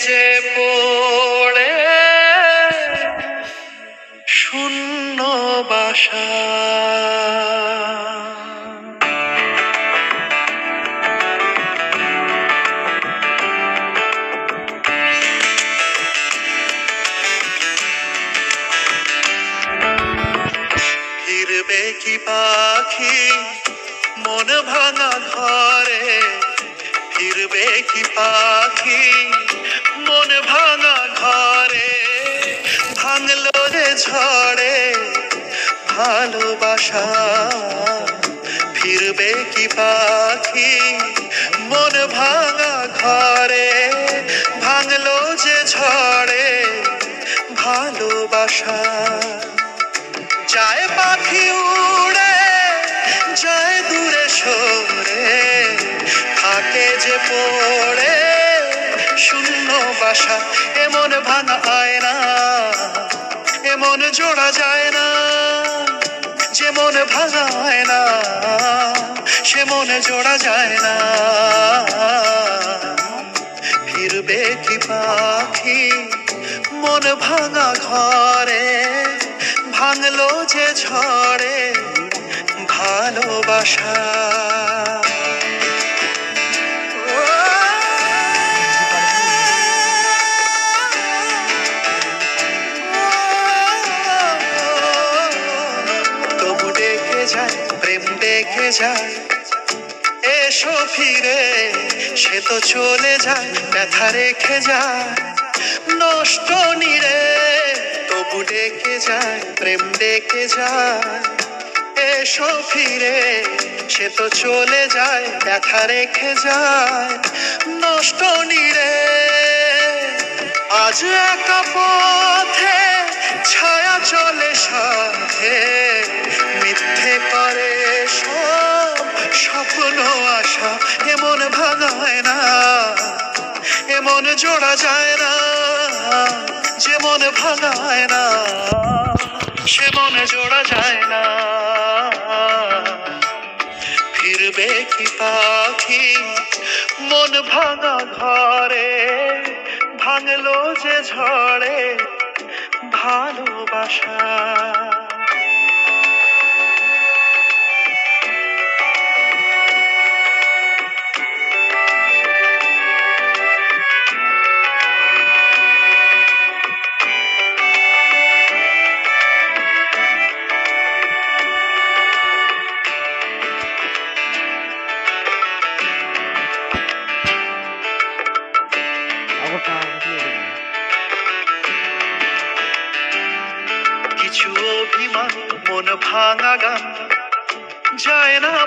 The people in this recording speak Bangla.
যে পড়ে শূন্য বাসা। ফিরবে কি পাখি মন ভাঙা ঘরে, ফিরবে কি পাখি মন ভাঙা ঘরে, ভাঙলো রে ঝড়ে ভালোবাসা। ফিরবে কি পাখি মন ভাঙা ঘরে, ভাঙলো যে ঝড়ে ভালোবাসা। যায় পাখি উড়ে যায় দূরে সরে, থাকে যে পড়ে শূন্য বাসা। এমন ভাঙা আয়না এমন জোড়া যায় না, যে মন ভাঙা আয়না সে মনে জোড়া যায় না। ফিরবে কি পাখি মন ভাঙা ঘরে, ভাঙলো যে ঝড়ে ভালোবাসা। তবু ডেকে যায় প্রেম ডেকে যায়, এসো ফিরে সে তো চলে যায় ব্যথা রেখে যায় নষ্ট নীড়ে। তবু ডেকে যায় প্রেম ডেকে যায়, এসো ফিরে সে তো চলে যায় ব্যথা রেখে যায় নষ্ট নীড়ে। আজ একা পথে ছায়া চলে সাথে, মিথ্যে করে সব স্বপ্ন আশা। এমন ভাঙায় না এমন জোড়া যায় না, যে মন ভাঙায় না সে মনে জোড়া যায় না। ফিরবে কি পাখি মন ভাঙা ঘরে, ভাঙলো যে ঝড়ে ভালোবাসা। কিছু অভিমান মন ভাঙা গান যায় না